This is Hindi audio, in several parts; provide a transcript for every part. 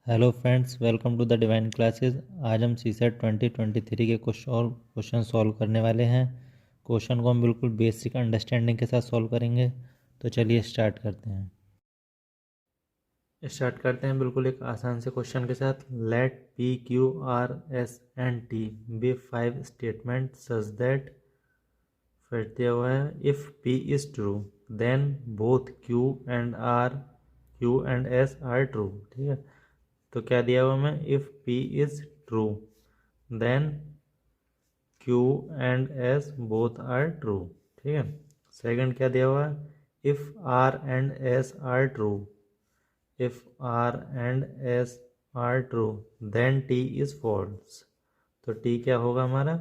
Hello friends, welcome to the divine classes. आज हम सीसेट 2023 के कुछ और क्वेश्चन सॉल्व करने वाले हैं। क्वेश्चन को हम बिल्कुल बेसिक अंडरस्टैंडिंग के साथ सॉल्व करेंगे। तो चलिए स्टार्ट करते हैं। बिल्कुल एक आसान से क्वेश्चन के साथ। Let P Q R S and T be 5 statement such that, फिर दिया हुआ है if P is true then both Q and S are true. ठीक है, तो क्या दिया हुआ हमें, if P is true then Q and S both are true. ठीक है, सेकंड क्या दिया हुआ है, if R and S are true, if R and S are true then T is false. तो टी क्या होगा हमारा,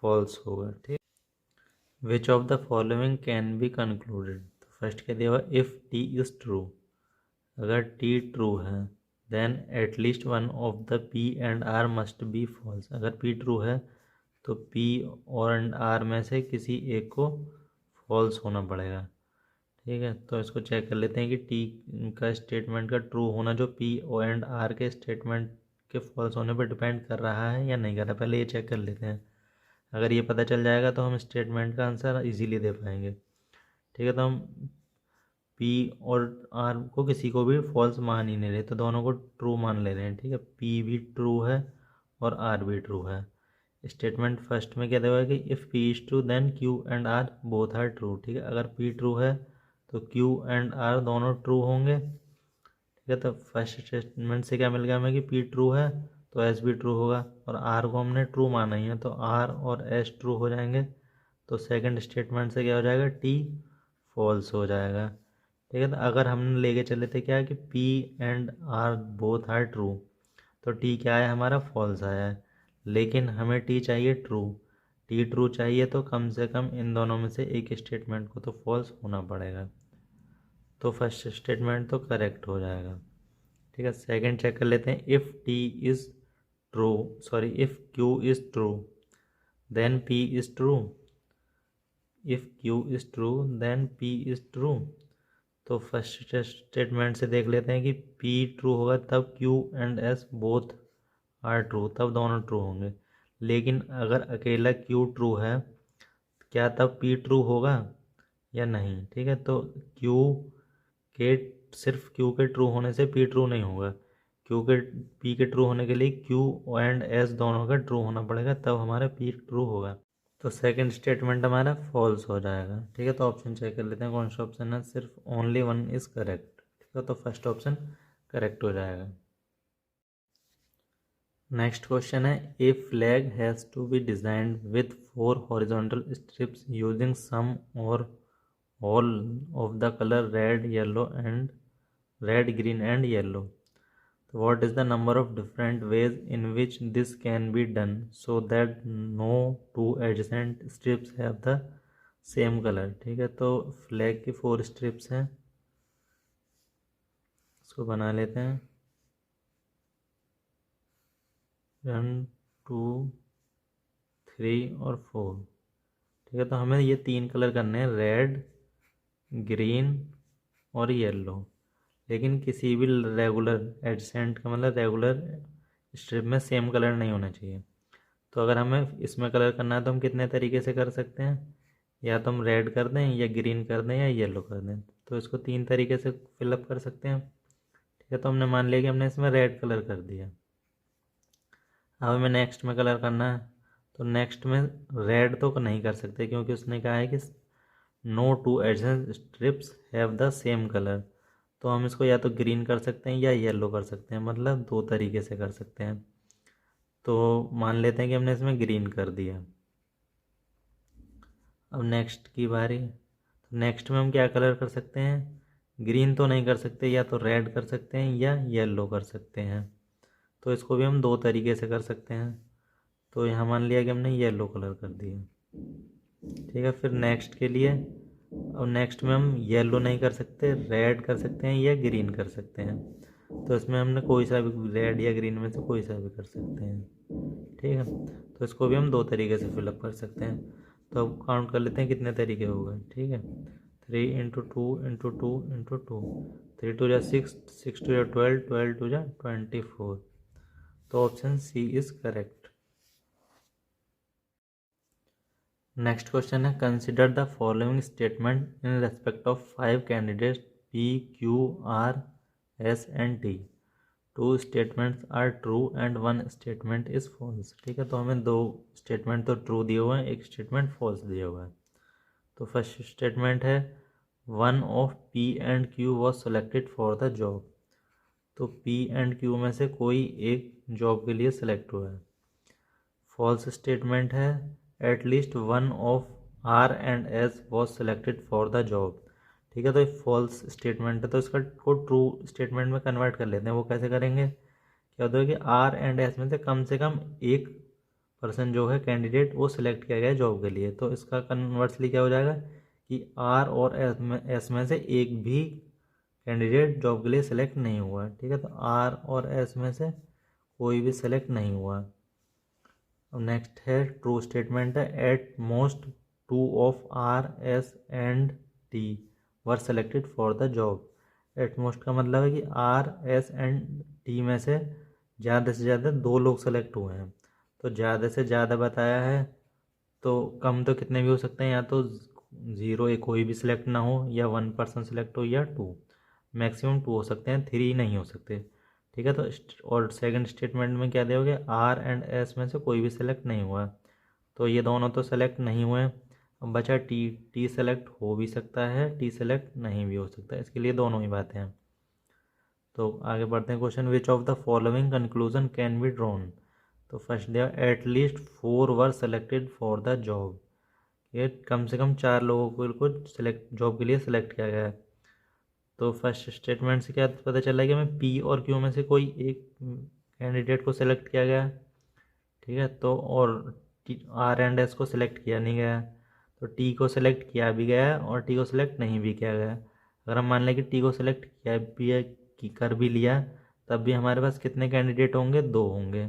फॉल्स होगा। ठीक, which of the following can be concluded. तो फर्स्ट क्या दिया हुआ, इफ टी इज ट्रू, अगर टी ट्रू है then at least one of the P and R must be false. अगर पी ट्रू है तो पी और एंड आर में से किसी एक को फॉल्स होना पड़ेगा। ठीक है, तो इसको चेक कर लेते हैं कि टी का स्टेटमेंट का ट्रू होना जो पी और एंड आर के स्टेटमेंट के फॉल्स होने पर डिपेंड कर रहा है या नहीं कर रहा। पहले ये चेक कर लेते हैं। अगर ये पता चल जाएगा तो हम स्टेटमेंट का आंसर इजीली दे पाएंगे। ठीक है, तो हम पी और आर को किसी को भी फॉल्स मान ही नहीं रहे, तो दोनों को ट्रू मान ले रहे हैं। ठीक है, पी भी ट्रू है और आर भी ट्रू है। स्टेटमेंट फर्स्ट में क्या दिया हुआ है कि if P is true then Q and R both are true. ठीक है, अगर पी ट्रू है तो क्यू एंड आर दोनों ट्रू होंगे। ठीक है, तो फर्स्ट स्टेटमेंट से क्या मिल गया हमें कि पी ट्रू है तो एस भी ट्रू होगा, और आर को हमने ट्रू माना ही है तो आर और एस ट्रू हो जाएंगे। तो सेकंड स्टेटमेंट से क्या हो जाएगा, टी फॉल्स हो जाएगा। ठीक है, तो अगर हम लेके चले थे क्या कि P and R both are true, तो T क्या है हमारा, फॉल्स आया है। लेकिन हमें T चाहिए ट्रू। T ट्रू चाहिए तो कम से कम इन दोनों में से एक स्टेटमेंट को तो फॉल्स होना पड़ेगा। तो फर्स्ट स्टेटमेंट तो करेक्ट हो जाएगा। ठीक है, सेकंड चेक कर लेते हैं। If T is true, sorry if Q is true then P is true, if Q is true then P is true. तो फर्स्ट स्टेटमेंट से देख लेते हैं कि P ट्रू होगा तब Q and S both are true, तब दोनों ट्रू होंगे। लेकिन अगर अकेला Q ट्रू है, क्या तब P ट्रू होगा या नहीं। ठीक है, तो Q के सिर्फ Q के ट्रू होने से P ट्रू नहीं होगा। Q के P के ट्रू होने के लिए Q एंड S दोनों का ट्रू होना पड़ेगा, तब हमारा P ट्रू होगा। तो सेकंड स्टेटमेंट हमारा फॉल्स हो जाएगा। ठीक है, तो ऑप्शन चेक कर लेते हैं कौन सा ऑप्शन है, सिर्फ ओनली वन इज करेक्ट। ठीक है, तो फर्स्ट ऑप्शन करेक्ट हो जाएगा। नेक्स्ट क्वेश्चन है, a flag has to be designed with 4 horizontal strips using some or all of the colour red green and yellow. So what is the number of different ways in which this can be done so that no two adjacent strips have the same color। ठीक है, तो फ्लैग की 4 स्ट्रिप्स हैं, इसको बना लेते हैं। 1 2 3 और 4। ठीक है, तो हमें ये 3 कलर करने हैं, रेड ग्रीन और येलो। लेकिन किसी भी रेगुलर एडजेंट का मतलब रेगुलर स्ट्रिप में सेम कलर नहीं होना चाहिए। तो अगर हमें इसमें कलर करना है तो हम कितने तरीके से कर सकते हैं, या तो हम रेड कर दें या ग्रीन कर दें या येलो कर दें। तो इसको 3 तरीके से फिलअप कर सकते हैं। ठीक है, तो हमने मान लिया कि हमने इसमें रेड कलर कर दिया। अब हमें नेक्स्ट में कलर करना है, तो नेक्स्ट में रेड तो नहीं कर सकते क्योंकि उसने कहा है कि no two adjacent strips have the same colour. तो हम इसको या तो ग्रीन कर सकते हैं या येलो कर सकते हैं, मतलब 2 तरीके से कर सकते हैं। तो मान लेते हैं कि हमने इसमें ग्रीन कर दिया। अब नेक्स्ट की बारी, तो नेक्स्ट में हम क्या कलर कर सकते हैं, ग्रीन तो नहीं कर सकते, या तो रेड कर सकते हैं या येलो कर सकते हैं। तो इसको भी हम 2 तरीके से कर सकते हैं। तो यहाँ मान लिया कि हमने येलो कलर कर दिया। ठीक है, फिर नेक्स्ट के लिए, अब नेक्स्ट में हम येलो नहीं कर सकते, रेड कर सकते हैं या ग्रीन कर सकते हैं। तो इसमें हमने कोई सा भी रेड या ग्रीन में से कोई सा भी कर सकते हैं। ठीक है, तो इसको भी हम 2 तरीके से फिलअप कर सकते हैं। तो अब काउंट कर लेते हैं कितने तरीके हो गए। ठीक है, 3 × 2 × 2 × 2, 3 टू जा 6, 6 टू जा 12, 12 टू जा 24। तो option C is correct. Next question है, consider the following statement in respect of 5 candidates P, Q, R, S and T। 2 statements are true and 1 statement is false. ठीक है, तो हमें 2 स्टेटमेंट तो ट्रू दिए हुए हैं, एक स्टेटमेंट फॉल्स दिया हुआ है। तो फर्स्ट स्टेटमेंट है, one of P and Q was selected for the job. तो P एंड Q में से कोई एक जॉब के लिए सेलेक्ट हुआ है। फॉल्स स्टेटमेंट है, at least one of R and S was selected for the job. ठीक है, तो ये फॉल्स स्टेटमेंट है, तो इसका को ट्रू स्टेटमेंट में कन्वर्ट कर लेते हैं। वो कैसे करेंगे, क्या होता है कि R एंड S में से कम एक पर्सन जो है कैंडिडेट वो सिलेक्ट किया गया है जॉब के लिए। तो इसका कन्वर्सली क्या हो जाएगा कि R और S में से एक भी कैंडिडेट जॉब के लिए सेलेक्ट नहीं हुआ। ठीक है, तो R और S में से कोई भी सेलेक्ट नहीं हुआ। अब नेक्स्ट है, ट्रू स्टेटमेंट है, at most 2 of R, S and T were selected for the job. At most का मतलब है कि R, S एंड T में से ज़्यादा 2 लोग सेलेक्ट हुए हैं। तो ज़्यादा से ज़्यादा बताया है, तो कम तो कितने भी हो सकते हैं, या तो 0 एक कोई भी सिलेक्ट ना हो, या 1 पर्सन सेलेक्ट हो, या 2। मैक्सिमम 2 हो सकते हैं, 3 नहीं हो सकते। ठीक है, तो और सेकंड स्टेटमेंट में क्या दोगे, R एंड S में से कोई भी सेलेक्ट नहीं हुआ। तो ये दोनों तो सेलेक्ट नहीं हुए। अब बचा T सेलेक्ट हो भी सकता है, T सेलेक्ट नहीं भी हो सकता है, इसके लिए दोनों ही बातें हैं। तो आगे बढ़ते हैं question, which of the following conclusion can be drawn. तो फर्स्ट दिया, at least 4 were selected for the job. ये कम से कम 4 लोगों को सेलेक्ट जॉब के लिए सेलेक्ट किया गया है। तो फर्स्ट स्टेटमेंट से क्या पता चला कि हमें P और Q में से कोई एक कैंडिडेट को सिलेक्ट किया गया। ठीक है, तो और R एंड S को सिलेक्ट किया नहीं गया। तो T को सिलेक्ट किया भी गया और T को सिलेक्ट नहीं भी किया गया। अगर हम मान लें कि T को सिलेक्ट किया भी है, कर भी लिया, तब भी हमारे पास कितने कैंडिडेट होंगे, 2 होंगे।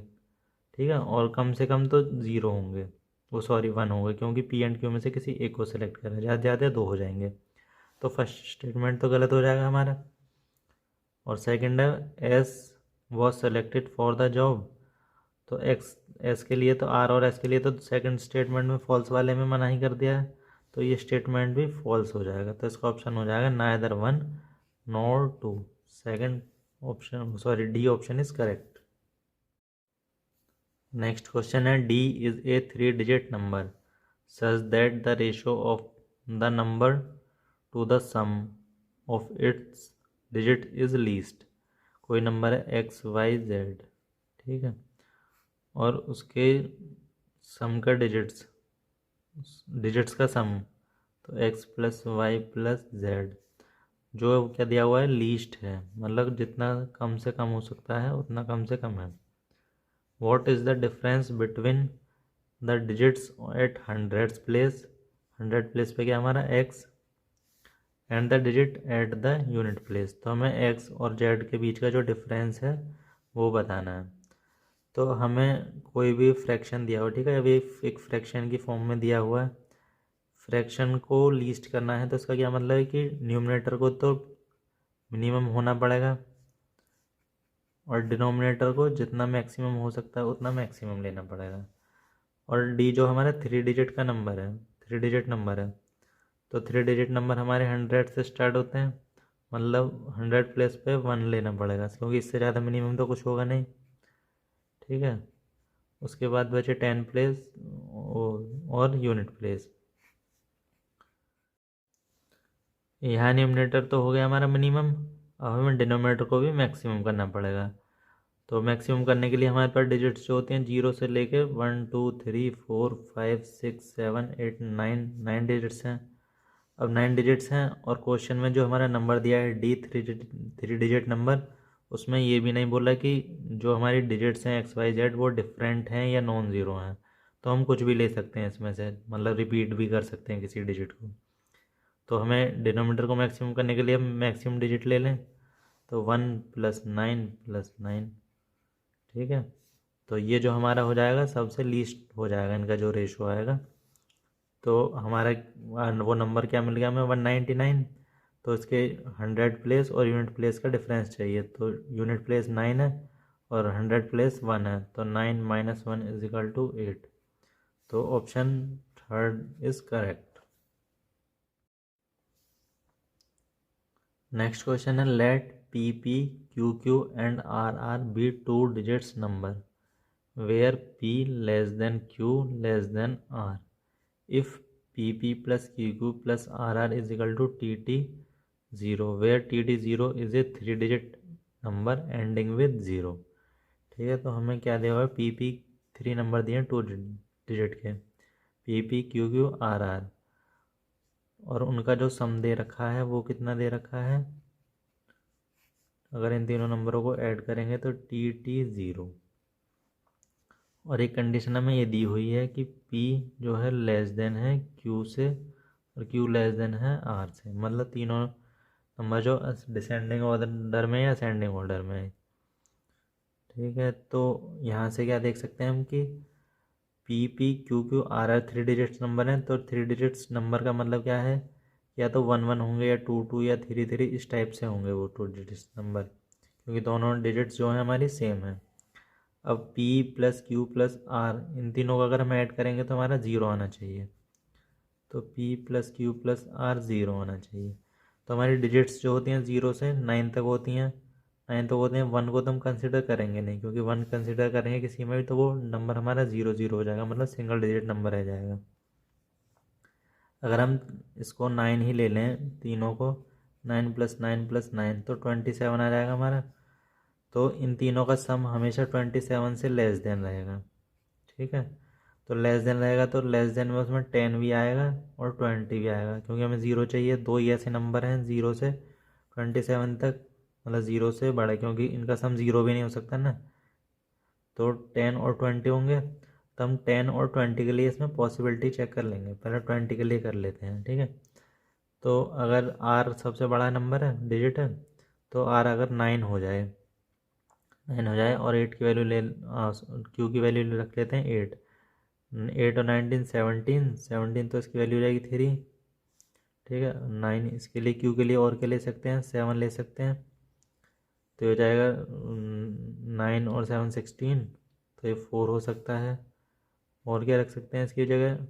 ठीक है, और कम से कम तो 0 होंगे, वो सॉरी 1 होंगे, क्योंकि P एंड Q में से किसी एक को सिलेक्ट करा, ज़्यादा ज़्यादा 2 हो जाएंगे। तो फर्स्ट स्टेटमेंट तो गलत हो जाएगा हमारा। और सेकंड है, S was selected for the job. तो एस के लिए तो R और S के लिए तो सेकंड स्टेटमेंट में फॉल्स वाले में मना ही कर दिया है, तो ये स्टेटमेंट भी फॉल्स हो जाएगा। तो इसका ऑप्शन हो जाएगा neither 1 nor 2। Second option sorry D option is correct. Next question है, D is a 3 digit number such that the ratio of the number to the sum of its digit is least. कोई नंबर है XYZ, ठीक है, और उसके सम का डिजिट्स का सम, तो X plus Y plus Z, जो क्या दिया हुआ है, लीस्ट है, मतलब जितना कम से कम हो सकता है उतना कम से कम है। What is the difference between the digits at 100 place, 100 place पे क्या हमारा X, and the digit at the unit place. तो हमें X और Z के बीच का जो डिफरेंस है वो बताना है। तो हमें कोई भी फ्रैक्शन दिया हुआ, ठीक है, अभी एक फ्रैक्शन की फॉर्म में दिया हुआ है, फ्रैक्शन को लीस्ट करना है, तो इसका क्या मतलब है कि न्यूमरेटर को तो मिनिमम होना पड़ेगा और डिनोमिनेटर को जितना मैक्सिमम हो सकता है उतना मैक्सिमम लेना पड़ेगा। और D जो हमारा 3 डिजिट का नंबर है, 3 डिजिट नंबर है, तो 3 डिजिट नंबर हमारे 100 से स्टार्ट होते हैं, मतलब 100 प्लेस पे 1 लेना पड़ेगा, क्योंकि इससे ज़्यादा मिनिमम तो कुछ होगा नहीं। ठीक है, उसके बाद बचे 10 प्लेस और यूनिट प्लेस। यहाँ न्यूमरेटर तो हो गया हमारा मिनिमम, अब हमें डिनोमिनेटर को भी मैक्सिमम करना पड़ेगा। तो मैक्सिमम करने के लिए हमारे पास डिजिट्स जो होती हैं 0 से लेके 1 2 3 4 5 6 7 8 9 डिजिट्स हैं। अब 9 डिजिट्स हैं, और क्वेश्चन में जो हमारा नंबर दिया है D 3 डिजिट नंबर, उसमें ये भी नहीं बोला कि जो हमारी डिजिट्स हैं XYZ वो डिफरेंट हैं या नॉन ज़ीरो हैं। तो हम कुछ भी ले सकते हैं इसमें से, मतलब रिपीट भी कर सकते हैं किसी डिजिट को। तो हमें डिनोमिनेटर को मैक्सिमम करने के लिए हम मैक्सिमम डिजिट ले लें, तो 1 + 9 + 9। ठीक है, तो ये जो हमारा हो जाएगा सबसे लीस्ट हो जाएगा, इनका जो रेशो आएगा। तो हमारा वो नंबर क्या मिल गया हमें, 199। तो इसके 100 प्लेस और यूनिट प्लेस का डिफरेंस चाहिए। तो यूनिट प्लेस 9 है और 100 प्लेस 1 है, तो 9 - 1 = 8। तो option third is correct. Next question है let P P Q Q and R R be 2 digits number where p less than q less than r if pp plus qq plus rr is equal to tt 0 where tt 0 is a 3 digit number ending with 0। ठीक है, तो हमें क्या दिया हुआ है, pp 3 नंबर दिए 2 डिजिट के, pp qq rr, और उनका जो सम दे रखा है वो कितना दे रखा है, अगर इन तीनों नंबरों को ऐड करेंगे तो tt 0। और एक कंडीशन हमें ये दी हुई है कि P जो है लेस देन है Q से और Q लेस देन है R से, मतलब तीनों नंबर जो डिसेंडिंग ऑर्डर में या असेंडिंग ऑर्डर में है। ठीक है, तो यहाँ से क्या देख सकते हैं हम कि P P Q Q R R 3 digits number हैं, तो 3 डिजिट्स नंबर का मतलब क्या है, या तो 1 1 होंगे या 2 2 या 3 3, इस टाइप से होंगे वो 2 डिजिट्स नंबर, क्योंकि दोनों डिजिट्स जो हैं हमारी सेम है। अब P plus Q plus R, इन तीनों का अगर हम ऐड करेंगे तो हमारा 0 आना चाहिए, तो P plus Q plus R 0 आना चाहिए। तो हमारी डिजिट्स जो होती हैं 0 से 9 तक होती हैं, 9 तक होते हैं। 1 को तो हम कंसिडर करेंगे नहीं, क्योंकि 1 कंसिडर करेंगे किसी में भी तो वो नंबर हमारा 0 0 हो जाएगा, मतलब सिंगल डिजिट नंबर रह जाएगा। अगर हम इसको 9 ही ले लें तीनों को, 9 + 9 + 9 तो 27 आ जाएगा हमारा। तो इन तीनों का सम हमेशा 27 से लेस देन रहेगा। ठीक है, तो लेस देन रहेगा तो लेस देन में उसमें 10 भी आएगा और 20 भी आएगा, क्योंकि हमें 0 चाहिए। दो ही ऐसे नंबर हैं 0 से 27 तक, मतलब 0 से बड़ा, क्योंकि इनका सम 0 भी नहीं हो सकता ना। तो 10 और 20 होंगे, तो हम 10 और 20 के लिए इसमें पॉसिबिलिटी चेक कर लेंगे। पहले 20 के लिए कर लेते हैं। ठीक है, तो अगर R सबसे बड़ा नंबर है, डिजिट है, तो R अगर 9 हो जाए, 9 हो जाए और 8 की वैल्यू ले, Q की वैल्यू रख लेते हैं 8, 8 और 19 17, 17 तो इसकी वैल्यू हो जाएगी 3। ठीक है, 9 इसके लिए, Q के लिए और क्या ले सकते हैं, 7 ले सकते हैं, तो ये हो जाएगा 9 और 7 16, तो ये 4 हो सकता है। और क्या रख सकते हैं इसकी जगह,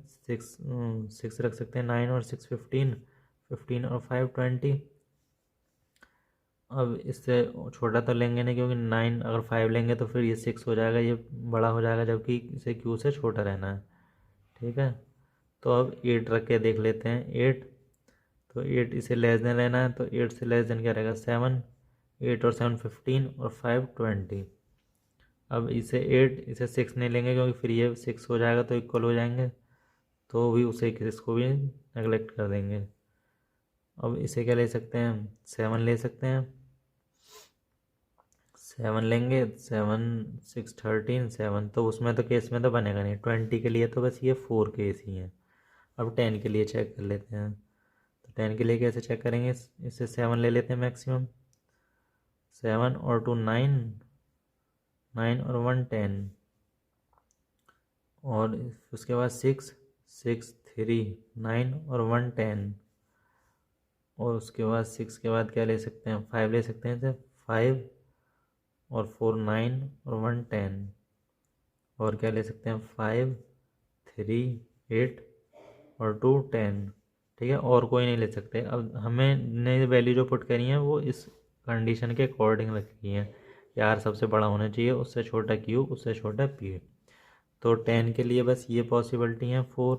6 रख सकते हैं, 9 और 6 15, 15 और 5 20। अब इससे छोटा तो लेंगे नहीं, क्योंकि 9 अगर 5 लेंगे तो फिर ये 6 हो जाएगा, ये बड़ा हो जाएगा, जबकि इसे Q से छोटा रहना है। ठीक है, तो अब 8 रख के देख लेते हैं, 8, तो 8 इसे लेस देन लेना है, तो 8 से लेस देन क्या रहेगा, 7, 8 और 7 15 और 5 20। अब इसे 8, इसे 6 नहीं लेंगे, क्योंकि फिर ये 6 हो जाएगा तो इक्वल हो जाएंगे, तो भी उसे इसको भी नेगलेक्ट कर देंगे। अब इसे क्या ले सकते हैं, 7 ले सकते हैं, 7 लेंगे, 7 6 13 7, तो उसमें तो केस में तो बनेगा नहीं। 20 के लिए तो बस ये 4 केस ही हैं। अब 10 के लिए चेक कर लेते हैं, तो 10 के लिए कैसे चेक करेंगे, इससे 7 ले लेते हैं मैक्सिमम, 7 और 2 9, 9 और 1 10, और उसके बाद 6 6 3 9 और 1 10, और उसके बाद 6 के बाद क्या ले सकते हैं, 5 ले सकते हैं, 5 और 4 9 और 1 10, और क्या ले सकते हैं, 5 3 8 और 2 10। ठीक है, और कोई नहीं ले सकते। अब हमें नई वैल्यू जो पुट करी है वो इस कंडीशन के अकॉर्डिंग रखी है कि R सबसे बड़ा होना चाहिए, उससे छोटा Q, उससे छोटा P। तो 10 के लिए बस ये पॉसिबिलिटी है 4,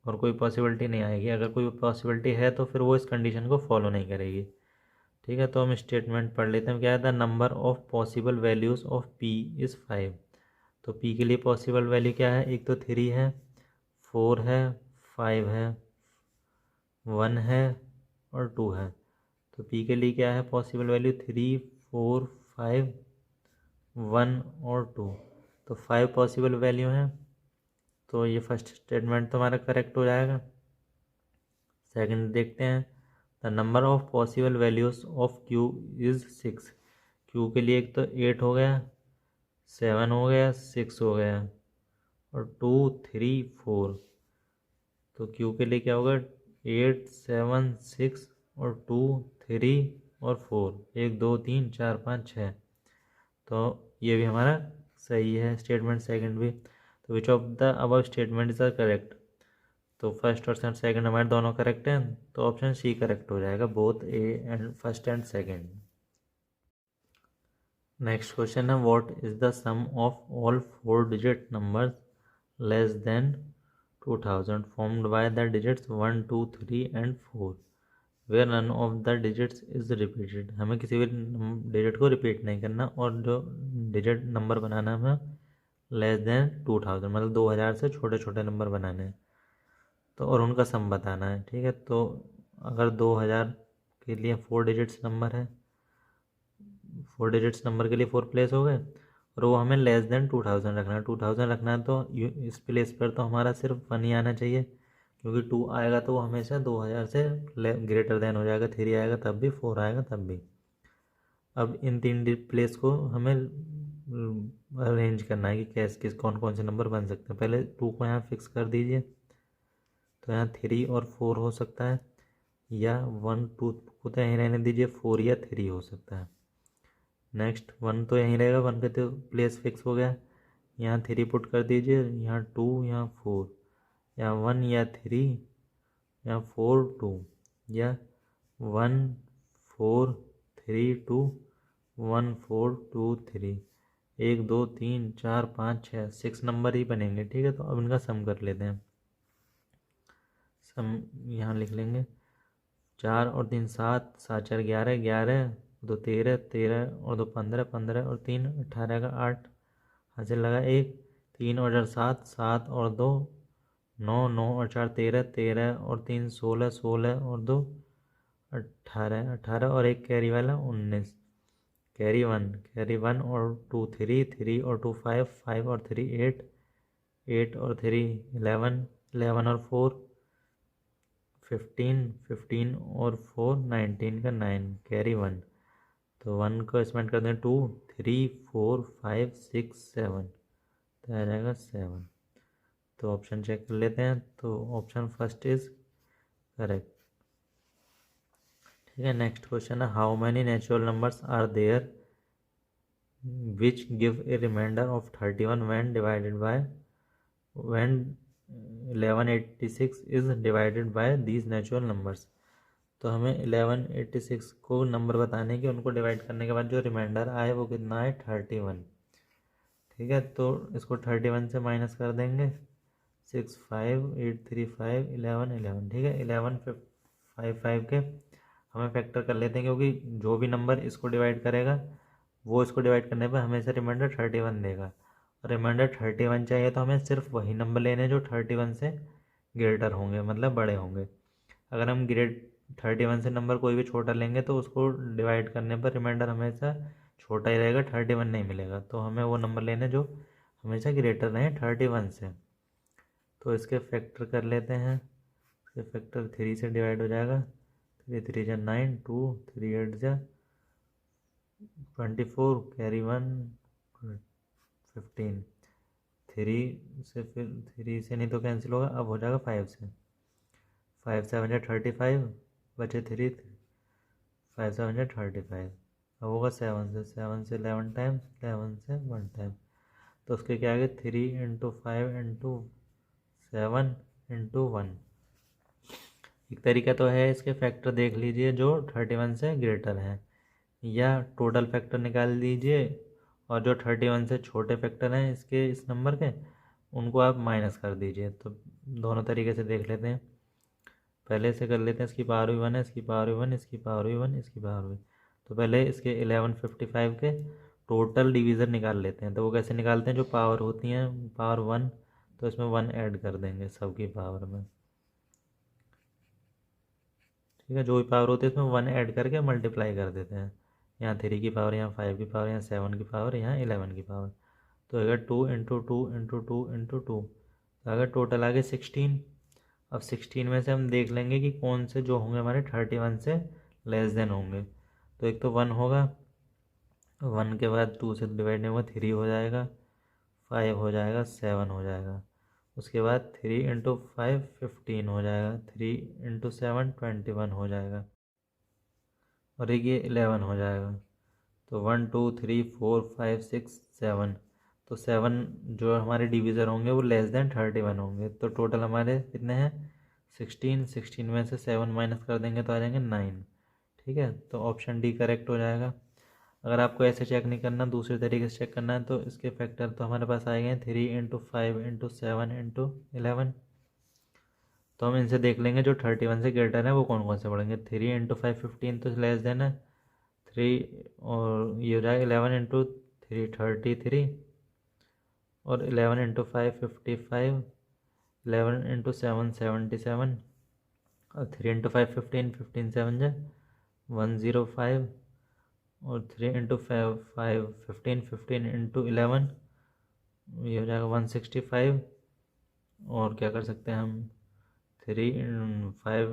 और कोई पॉसिबिलिटी नहीं आएगी। अगर कोई पॉसिबिलिटी है तो फिर वो इस कंडीशन को फॉलो नहीं करेगी। ठीक है, तो हम स्टेटमेंट पढ़ लेते हैं। क्या है, the number of possible values of P is 5। तो P के लिए पॉसिबल वैल्यू क्या है, एक तो 3 है, 4 है, 5 है, 1 है और 2 है। तो P के लिए क्या है पॉसिबल वैल्यू, 3 4 5 1 और 2। तो 5 पॉसिबल वैल्यू हैं, तो ये फर्स्ट स्टेटमेंट तो हमारा करेक्ट हो जाएगा। सेकंड देखते हैं, the number of possible values of Q is 6। Q के लिए एक तो 8 हो गया, 7 हो गया, 6 हो गया और 2 3 4। तो Q के लिए क्या होगा, 8 7 6 और 2 3 और 4, 1 2 3 4 5 6। तो ये भी हमारा सही है स्टेटमेंट सेकंड भी। तो विच of the above statement is correct. तो फर्स्ट और सेकंड हमारे दोनों करेक्ट हैं, तो ऑप्शन सी करेक्ट हो जाएगा, both A and first and second. Next question है what is the sum of all 4 digit numbers less than 2000 formed by the digits 1 2 3 and 4 where none of the digits is repeated. हमें किसी भी डिजिट को रिपीट नहीं करना और जो डिजिट नंबर बनाना है हमें लेस देन 2000 मतलब 2000 से छोटे छोटे नंबर बनाने हैं, तो और उनका सम बताना है। ठीक है, तो अगर 2000 के लिए 4 डिजिट्स नंबर है, 4 डिजिट्स नंबर के लिए 4 प्लेस हो गए, और वो हमें लेस देन 2000 रखना है। 2000 रखना है तो इस प्लेस पर तो हमारा सिर्फ 1 ही आना चाहिए, क्योंकि 2 आएगा तो वो हमेशा 2000 से ग्रेटर देन हो जाएगा, 3 आएगा तब भी, 4 आएगा तब भी। अब इन 3 प्लेस को हमें अरेंज करना है कि किस कौन कौन से नंबर बन सकते हैं। पहले 2 को यहाँ फिक्स कर दीजिए, तो यहाँ 3 और 4 हो सकता है, या 1 2 को तो यहीं रहने दीजिए, 4 या 3 हो सकता है। नेक्स्ट 1 तो यहीं रहेगा, 1 का तो प्लेस फिक्स हो गया, यहाँ 3 पुट कर दीजिए, यहाँ 2 यहाँ 4, या 1 या 3 या 4 2, या 1 4 3 2 1 4 2 3, 1 2 3 4 5 6 6 नंबर ही बनेंगे। ठीक है, तो अब इनका सम कर लेते हैं। सम यहाँ लिख लेंगे, 4 और 3 7, 7 4 11, 11 2 13, 13 और 2 15, 15 और 3 18 का 8 हासिल लगा 1, 3 और 4 7, 7 और 2 9, 9 और 4 13, 13 और 3 16, 16 और 2 18, 18 और 1 कैरी वाला 19, कैरी 1 और 2 3, 3 और 2 5, 5 और 3 8, 8 और 3 11, 11 और 4 15, 15 और 4 19 का 9, कैरी 1। तो 1 को इसमें कर दें 2 3 4 5 6 7, तो आ जाएगा 7। तो ऑप्शन चेक कर लेते हैं, तो ऑप्शन फर्स्ट इज करेक्ट। ठीक है, नेक्स्ट क्वेश्चन है how many natural numbers are there which give a remainder of 31 when divided by when 1186 is divided by these natural numbers. तो हमें 1186 को नंबर बताने के, उनको डिवाइड करने के बाद जो रिमाइंडर आए वो कितना है 31। ठीक है, तो इसको 31 से माइनस कर देंगे, 6 5 8 3 5 11 11। ठीक है, 11 5 5 के हमें फैक्टर कर लेते हैं, क्योंकि जो भी नंबर इसको डिवाइड करेगा वो इसको डिवाइड करने पर हमेशा रिमाइंडर 31 देगा। और रिमाइंडर 31 चाहिए तो हमें सिर्फ वही नंबर लेने जो 31 से ग्रेटर होंगे, मतलब बड़े होंगे। अगर हम 31 से नंबर कोई भी छोटा लेंगे तो उसको डिवाइड करने पर रिमाइंडर हमेशा छोटा ही रहेगा, 31 नहीं मिलेगा। तो हमें वो नंबर लेने जो हमेशा ग्रेटर रहे 31 से। तो इसके फैक्टर कर लेते हैं, इसके फैक्टर 3 से डिवाइड हो जाएगा, 3 3 जा 9, 2 3 8 जा 24, कैरी 1 15, 3 से फिर 3 से नहीं तो कैंसिल होगा, अब हो जाएगा 5 से, 5 7 जा 35 बचे 3, 5 7 जा 35, अब होगा 7 से, 7 से 11 टाइम्स, 11 से 1 टाइम। तो उसके क्या आगे 3 इंटू 5 इंटू 7 इंटू 1। एक तरीका तो है इसके फैक्टर देख लीजिए जो 31 से ग्रेटर है, या टोटल फैक्टर निकाल लीजिए और जो 31 से छोटे फैक्टर हैं इसके इस नंबर के उनको आप माइनस कर दीजिए। तो दोनों तरीके से देख लेते हैं, पहले से कर लेते हैं, इसकी पावर भी 1 है, इसकी पावर भी 1, इसकी पावर भी 1, इसकी पावर भी। तो पहले इसके 1155 के टोटल डिवीज़र निकाल लेते हैं। तो वो कैसे निकालते हैं, जो पावर होती हैं पावर 1, तो इसमें 1 ऐड कर देंगे सबकी पावर में। ठीक है, जो भी पावर होती है इसमें 1 ऐड करके मल्टीप्लाई कर देते हैं, यहाँ 3 की पावर, यहाँ 5 की पावर, यहाँ 7 की पावर, यहाँ 11 की पावर। तो अगर 2 इंटू 2 इंटू 2 इंटू 2, तो अगर टोटल आ गए 16। अब 16 में से हम देख लेंगे कि कौन से जो होंगे हमारे 31 से लेस देन होंगे। तो एक तो 1 होगा, 1 के बाद 2 से डिवाइड नहीं होगा, 3 हो जाएगा, 5 हो जाएगा, 7 हो जाएगा। उसके बाद 3 इंटू 5 15 हो जाएगा, 3 इंटू 7 21 हो जाएगा। और एक ये 11 हो जाएगा। तो 1 2 3 4 5 6 7, तो 7 जो हमारे डिवीज़र होंगे वो <31 होंगे। तो टोटल हमारे कितने हैं 16। 16 में से 7 माइनस कर देंगे तो आ जाएंगे 9। ठीक है, तो ऑप्शन डी करेक्ट हो जाएगा। अगर आपको ऐसे चेक नहीं करना, दूसरे तरीके से चेक करना है, तो इसके फैक्टर तो हमारे पास आएंगे 3 इंटू 5 इंटू 7 इंटू 11। तो हम इनसे देख लेंगे जो 31 से ग्रेटर है वो कौन कौन से पढ़ेंगे। 3 इंटू 5 15, तो लेस देन है 3, और ये हो जाएगा 11 इंटू 3 33, और 11 इंटू 5 55, 11 इंटू 7 77, और 3 इंटू 5 15, 15 7 जा 105, और 3 इंटू 5 15, 15 इंटू 11 ये हो जाएगा 165। और क्या कर सकते हैं हम 5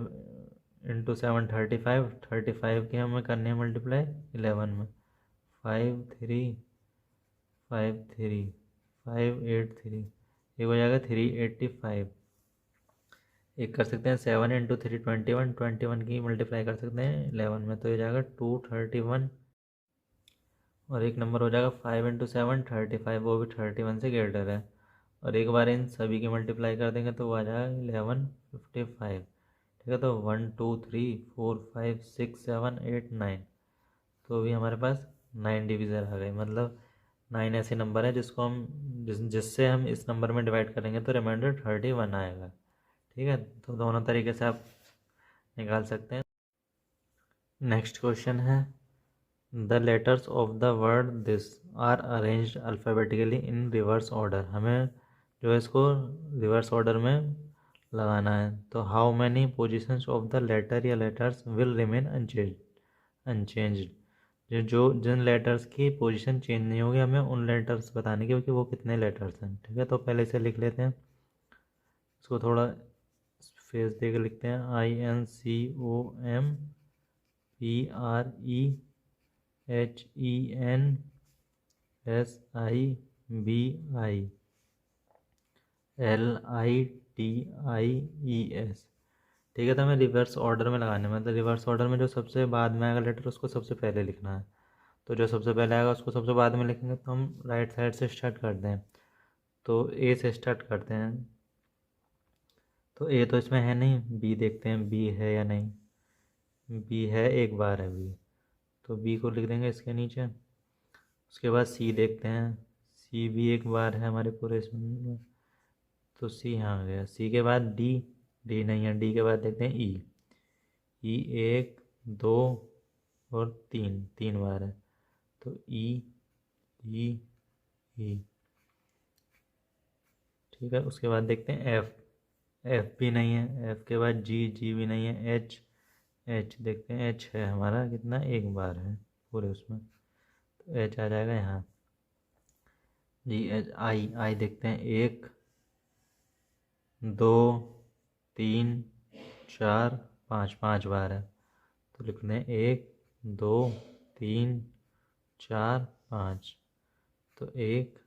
इंटू 7 35, 35 की हमें करनी है मल्टीप्लाई 11 में। 5 3 5 3 5 8 3, ये हो जाएगा 385। एक कर सकते हैं 7 इंटू 3 21, 21 की मल्टीप्लाई कर सकते हैं 11 में, तो ये जाएगा 231। और एक नंबर हो जाएगा 5 इंटू 7 35, वो भी 31 से ग्रेटर है। और एक बार इन सभी की मल्टीप्लाई कर देंगे तो वो आ जाएगा 1155। ठीक है, तो 1 2 3 4 5 6 7 8 9, तो भी हमारे पास 9 डिवीज़र आ गए। मतलब 9 ऐसे नंबर है जिसको हम जिससे हम इस नंबर में डिवाइड करेंगे तो रिमाइंडर 31 आएगा। ठीक है, तो दोनों तरीके से आप निकाल सकते हैं। नेक्स्ट क्वेश्चन है the letters of the word this are arranged alphabetically in reverse order. हमें जो है इसको रिवर्स ऑर्डर में लगाना है। तो how many positions of the letter या लेटर्स विल रिमेन अनचेंज्ड। जो जिन लेटर्स की पोजीशन चेंज नहीं होगी हमें उन लेटर्स बताने की कि वो कितने लेटर्स हैं। ठीक है, तो पहले इसे लिख लेते हैं, इसको थोड़ा फेस दे के लिखते हैं। INCOMPHENSIBI ठीक है, तो हमें रिवर्स ऑर्डर में लगाने में, तो रिवर्स ऑर्डर में जो सबसे बाद में आएगा लेटर उसको सबसे पहले लिखना है। तो जो सबसे पहले आएगा उसको सबसे बाद में लिखेंगे। तो हम राइट साइड से स्टार्ट करते हैं, तो ए से स्टार्ट करते हैं। तो ए तो इसमें है नहीं, बी देखते हैं बी है या नहीं। बी है, एक बार है बी, तो बी को लिख देंगे इसके नीचे। उसके बाद सी देखते हैं, सी भी एक बार है हमारे पूरे इसमें, तो सी यहाँ आ गया। सी के बाद डी, डी नहीं है। डी के बाद देखते हैं ई, ई 1 2 और 3, 3 बार है, तो ई ई ई। ठीक है, उसके बाद देखते हैं एफ, एफ भी नहीं है। एफ के बाद जी, जी भी नहीं है। एच, एच देखते हैं, एच है हमारा कितना, एक बार है पूरे उसमें, तो एच आ जाएगा यहाँ। जी एच, आई, आई देखते हैं 1 2 3 4 5, 5 बार है, तो लिखते हैं 1 2 3 4 5, तो 1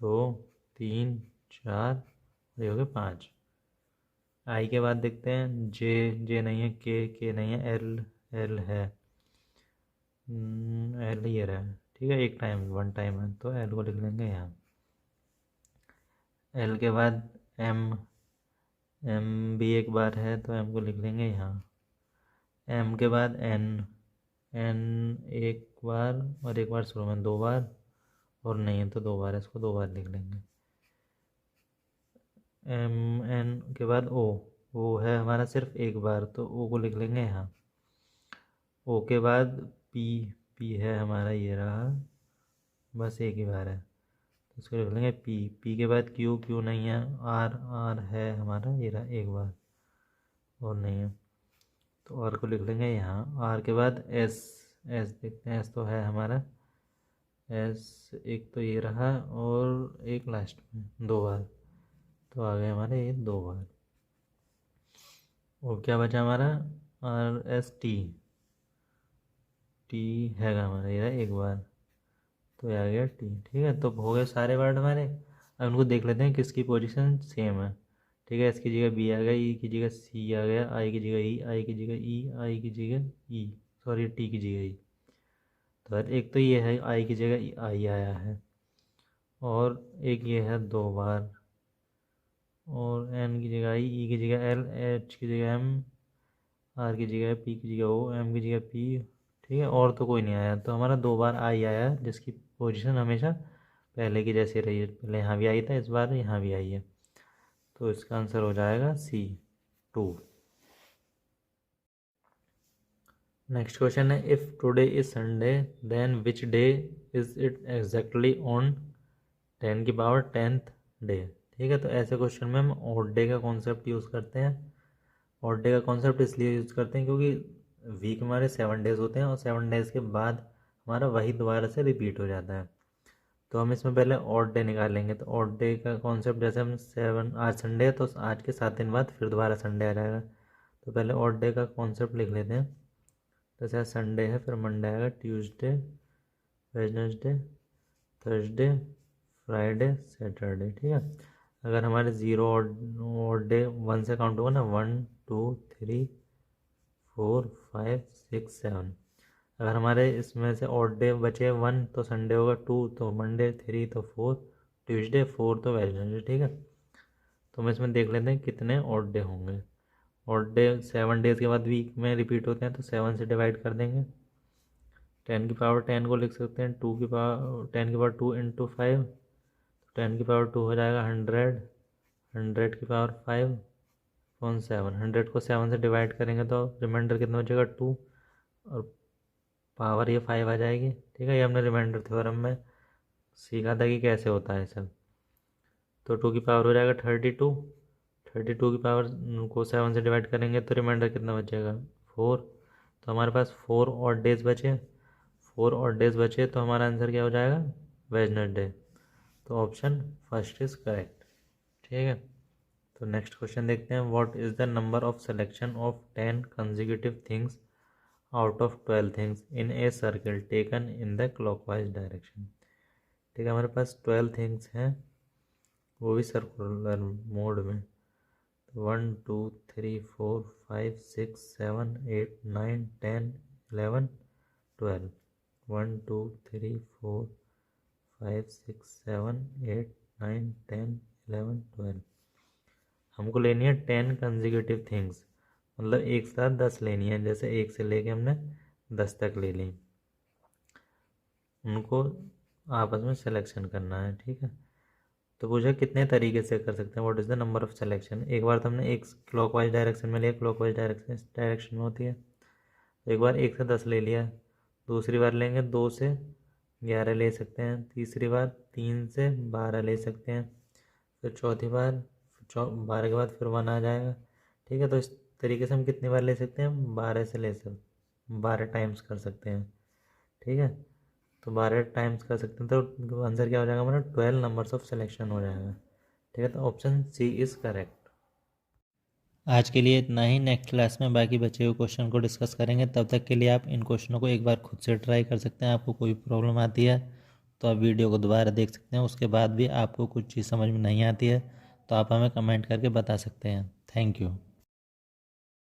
2 3 4, ये हो गए 5। आई के बाद देखते हैं जे, जे नहीं है। के नहीं है। एल, एल है। एल ये रहा। ठीक है, एक टाइम, वन टाइम है, तो एल को लिख लेंगे यहाँ। एल के बाद एम, एम भी एक बार है, तो एम को लिख लेंगे यहाँ। एम के बाद एन, एन एक बार और एक बार शुरू में, 2 बार, और नहीं है तो 2 बार है, इसको 2 बार लिख लेंगे। एम एन के बाद ओ, ओ है हमारा सिर्फ एक बार, तो ओ को लिख लेंगे यहाँ। ओ के बाद पी, पी है हमारा ये रहा, बस एक ही बार है, तो इसको लिख लेंगे पी। पी के बाद क्यू, क्यू नहीं है। आर, आर है हमारा ये रहा एक बार, और नहीं है, तो आर को लिख लेंगे यहाँ। आर के बाद एस, एस देखते हैं, एस तो है हमारा। एस एक तो ये रहा और एक लास्ट में 2 बार, तो आ गए हमारे ये 2 बार। और क्या बचा हमारा, आर एस टी, टी हैगा हमारा ये रहा एक बार, तो ये आ गया टी। ठीक है, तो हो गए सारे वर्ड हमारे। अब उनको देख लेते हैं किसकी पोजीशन सेम है। ठीक है, एस की जगह बी आ गया, ई की जगह सी आ गया, आई की जगह ई, आई की जगह ई, आई की जगह ई, सॉरी टी की जगह ई। तो एक तो ये है आई की जगह आई आया है, और एक ये है 2 बार, और एन की जगह आई, ई की जगह एल, एच की जगह एम, आर की जगह पी की जगह ओ, एम की जगह पी। ठीक है, और तो कोई नहीं आया, तो हमारा 2 बार आई आया जिसकी पोजीशन हमेशा पहले की जैसी रही है। पहले यहाँ भी आई था, इस बार यहाँ भी आई है, तो इसका आंसर हो जाएगा सी 2। नेक्स्ट क्वेश्चन है if today is Sunday then which day is it exactly on 10 की पावर 10th डे। ठीक है, तो ऐसे क्वेश्चन में हम ऑड डे का कॉन्सेप्ट यूज़ करते हैं। ऑड डे का कॉन्सेप्ट इसलिए यूज़ करते हैं क्योंकि वीक हमारे 7 डेज होते हैं, और 7 डेज के बाद हमारा वही दोबारा से रिपीट हो जाता है। तो हम इसमें पहले ऑड डे निकालेंगे। तो ऑड डे का कॉन्सेप्ट जैसे हम 7, आज संडे है तो आज के 7 दिन बाद फिर दोबारा संडे आ जाएगा। तो पहले ऑड डे का कॉन्सेप्ट लिख लेते हैं। जैसे आज संडे है, फिर मंडे आएगा, Tuesday, Wednesday, Thursday, Friday, Saturday. ठीक है, अगर हमारे 0 ऑड डे 1 से काउंट होगा ना, 1 2 3 4 5 6 7। अगर हमारे इसमें से ऑड डे बचे 1 तो संडे होगा, 2 तो मंडे, 3 तो 4 ट्यूसडे, 4 तो वेडनेसडे। ठीक है, तो हम इसमें देख लेते हैं कितने ऑड डे होंगे। ऑड डे 7 डेज के बाद वीक में रिपीट होते हैं, तो 7 से डिवाइड कर देंगे। 10 की पावर 10 को लिख सकते हैं 2 की पावर 10 की पावर 2 इंटू 5, 10 की पावर 2 हो जाएगा 100, 100 की पावर 5 कौन 7, 100 को 7 से डिवाइड करेंगे तो रिमाइंडर कितना बचेगा 2, और पावर ये 5 आ जाएगी। ठीक है, ये हमने रिमाइंडर थ्योरम में सीखा था कि कैसे होता है सब। तो 2 की पावर हो जाएगा 32, 32 की पावर को 7 से डिवाइड करेंगे तो रिमाइंडर कितना बचेगा 4। तो हमारे पास 4 और डेज बचे, 4 और डेज बचे, तो हमारा आंसर क्या हो जाएगा वेडनेसडे। तो ऑप्शन फर्स्ट इज करेक्ट। ठीक है, तो नेक्स्ट क्वेश्चन देखते हैं। What is the number of selection of 10 consecutive things out of 12 things in a circle taken in the clockwise direction. ठीक है, हमारे पास 12 थिंग्स हैं, वो भी सर्कुलर मोड में। 1 2 3 4 5 6 7 8 9 10 11 12। 1 2 3 4 5 6 7 8 9 10 11 12। हमको लेनी है 10 कंसेक्यूटिव थिंग्स, मतलब एक साथ 10 लेनी है। जैसे 1 से लेके हमने 10 तक ले ली, उनको आपस में सिलेक्शन करना है। ठीक है, तो पूछा कितने तरीके से कर सकते हैं, what is the number of selection. एक बार तो हमने एक क्लॉकवाइज डायरेक्शन में लिया, क्लॉकवाइज डायरेक्शन में होती है, तो एक बार 1 से 10 ले लिया। दूसरी बार लेंगे 2 से 11 ले सकते हैं। तीसरी बार 3 से 12 ले सकते हैं। फिर चौथी बार 12 के बाद फिर 1 आ जाएगा। ठीक है, तो इस तरीके से हम कितनी बार ले सकते हैं, 12 से ले सकते, 12 टाइम्स कर सकते हैं। ठीक है, तो 12 टाइम्स कर सकते हैं, तो आंसर क्या हो जाएगा हमारा 12 नंबर्स ऑफ सिलेक्शन हो जाएगा। ठीक है, तो ऑप्शन सी इज़ करेक्ट। आज के लिए इतना ही। नेक्स्ट क्लास में बाकी बचे हुए क्वेश्चन को डिस्कस करेंगे। तब तक के लिए आप इन क्वेश्चनों को एक बार खुद से ट्राई कर सकते हैं। आपको कोई प्रॉब्लम आती है तो आप वीडियो को दोबारा देख सकते हैं। उसके बाद भी आपको कुछ चीज़ समझ में नहीं आती है तो आप हमें कमेंट करके बता सकते हैं। Thank you.